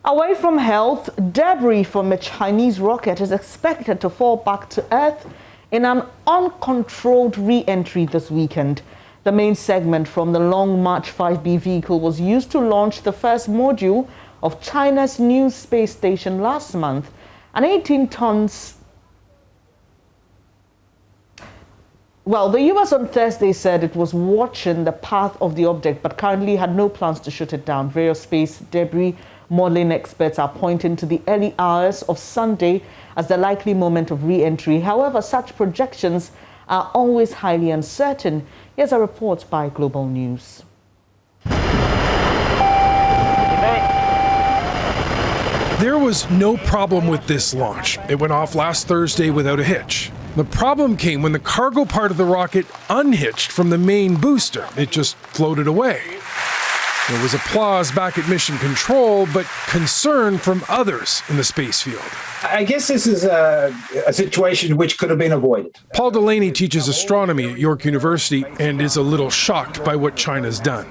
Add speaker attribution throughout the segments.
Speaker 1: Away from health, debris from a Chinese rocket is expected to fall back to Earth in an uncontrolled re-entry this weekend. The main segment from the Long March 5B vehicle was used to launch the first module of China's new space station last month. An 18 tons... Well, the US on Thursday said it was watching the path of the object, but currently had no plans to shoot it down. Various space debris modeling experts are pointing to the early hours of Sunday as the likely moment of re-entry. However, such projections are always highly uncertain. Here's a report by Global News.
Speaker 2: There was no problem with this launch. It went off last Thursday without a hitch. The problem came when the cargo part of the rocket unhitched from the main booster. It just floated away. There was applause back at Mission Control, but concern from others in the space field.
Speaker 3: I guess this is a situation which could have been avoided.
Speaker 2: Paul Delaney teaches astronomy at York University and is a little shocked by what China's done.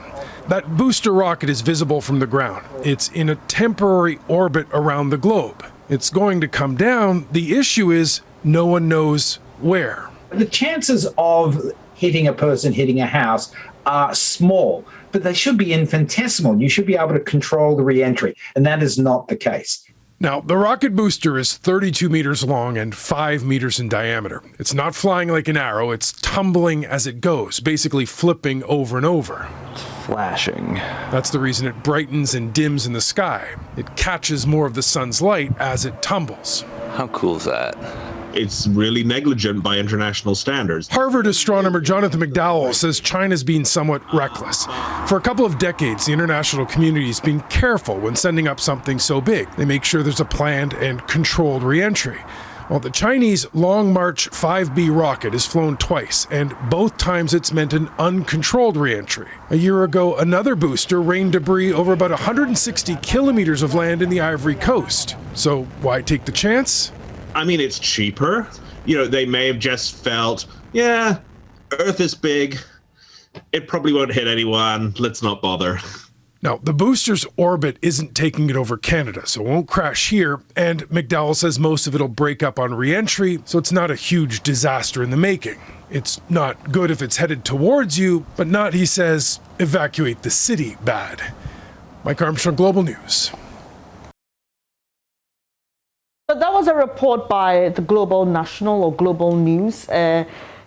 Speaker 2: That booster rocket is visible from the ground. It's in a temporary orbit around the globe. It's going to come down. The issue is no one knows where.
Speaker 3: The chances of hitting a person, hitting a house, are small, but they should be infinitesimal. You should be able to control the re-entry, and that is not the case.
Speaker 2: Now, the rocket booster is 32 meters long and 5 meters in diameter. It's not flying like an arrow, it's tumbling as it goes, basically flipping over and over.
Speaker 4: It's flashing.
Speaker 2: That's the reason it brightens and dims in the sky. It catches more of the sun's light as it tumbles.
Speaker 4: How cool is that?
Speaker 5: It's really negligent by international standards.
Speaker 2: Harvard astronomer Jonathan McDowell says China's been somewhat reckless. For a couple of decades, the international community's been careful when sending up something so big. They make sure there's a planned and controlled re-entry. Well, the Chinese Long March 5B rocket has flown twice, and both times it's meant an uncontrolled re-entry. A year ago, another booster rained debris over about 160 kilometers of land in the Ivory Coast. So why take the chance?
Speaker 5: I mean, it's cheaper. You know, they may have just felt, yeah, Earth is big. It probably won't hit anyone. Let's not bother.
Speaker 2: Now, the booster's orbit isn't taking it over Canada, so it won't crash here. And McDowell says most of it'll break up on re-entry, so it's not a huge disaster in the making. It's not good if it's headed towards you, but not, he says, evacuate the city bad. Mike Armstrong, Global News.
Speaker 1: That was a report by the Global National or Global News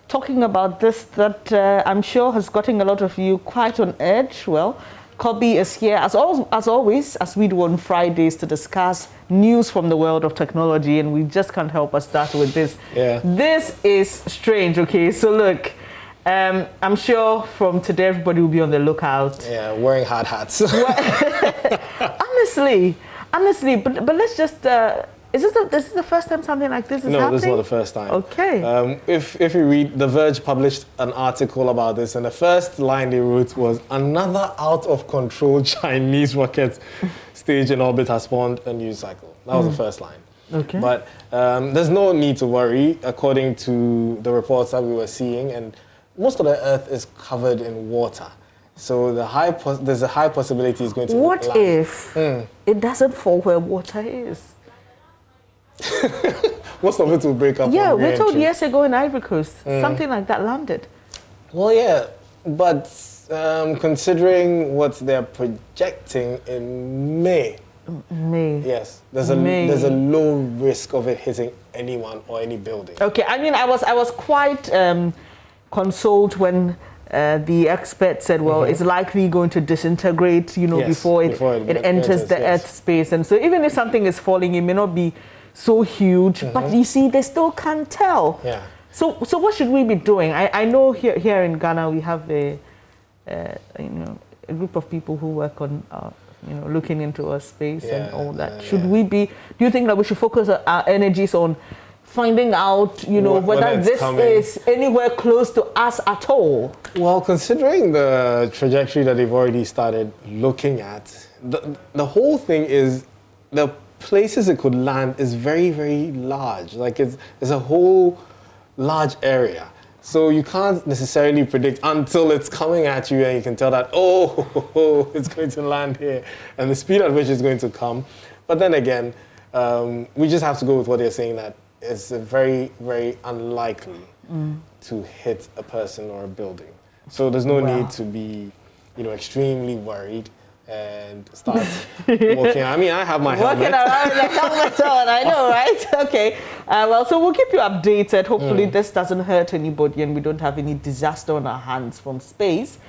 Speaker 1: talking about this that I'm sure has gotten a lot of you quite on edge. Well, Kobe is here as always, as we do on Fridays, to discuss news from the world of technology, and we just can't help but start with this.
Speaker 6: Yeah.
Speaker 1: This is strange, okay? So look, I'm sure from today everybody will be on the lookout.
Speaker 6: Yeah, wearing hard hats.
Speaker 1: honestly, but let's just... Is this the first time something like this is happening?
Speaker 6: No, this is not the first time.
Speaker 1: Okay.
Speaker 6: If you read, The Verge published an article about this, and the first line they wrote was, another out-of-control Chinese rocket stage in orbit has spawned a news cycle. That was the first line. Okay. But there's no need to worry, according to the reports that we were seeing, and most of the Earth is covered in water. So there's a high possibility it's going to
Speaker 1: What
Speaker 6: land.
Speaker 1: if it doesn't fall where water is?
Speaker 6: Most of it will break up.
Speaker 1: Yeah, we told years ago in Ivory Coast, something like that landed.
Speaker 6: Well, yeah, but considering what they're projecting in May. Yes, there's a low risk of it hitting anyone or any building.
Speaker 1: Okay, I mean, I was quite consoled when the expert said, well, it's likely going to disintegrate, you know, before it enters the Earth space. And so even if something is falling, it may not be so huge, but you see, they still can't tell.
Speaker 6: Yeah.
Speaker 1: So what should we be doing? I know here in Ghana we have a group of people who work on looking into our space and all that. Should we be? Do you think that we should focus our energies on finding out, whether this is anywhere close to us at all?
Speaker 6: Well, considering the trajectory that they've already started looking at, the whole thing is the places it could land is very, very large. Like it's a whole large area. So you can't necessarily predict until it's coming at you and you can tell that, it's going to land here, and the speed at which it's going to come. But then again, we just have to go with what they're saying, that it's very, very unlikely to hit a person or a building. So there's no need to be, extremely worried and start walking. I mean, I have my helmet.
Speaker 1: Walking around with a helmet on, I know, right? Okay. So we'll keep you updated. Hopefully this doesn't hurt anybody and we don't have any disaster on our hands from space.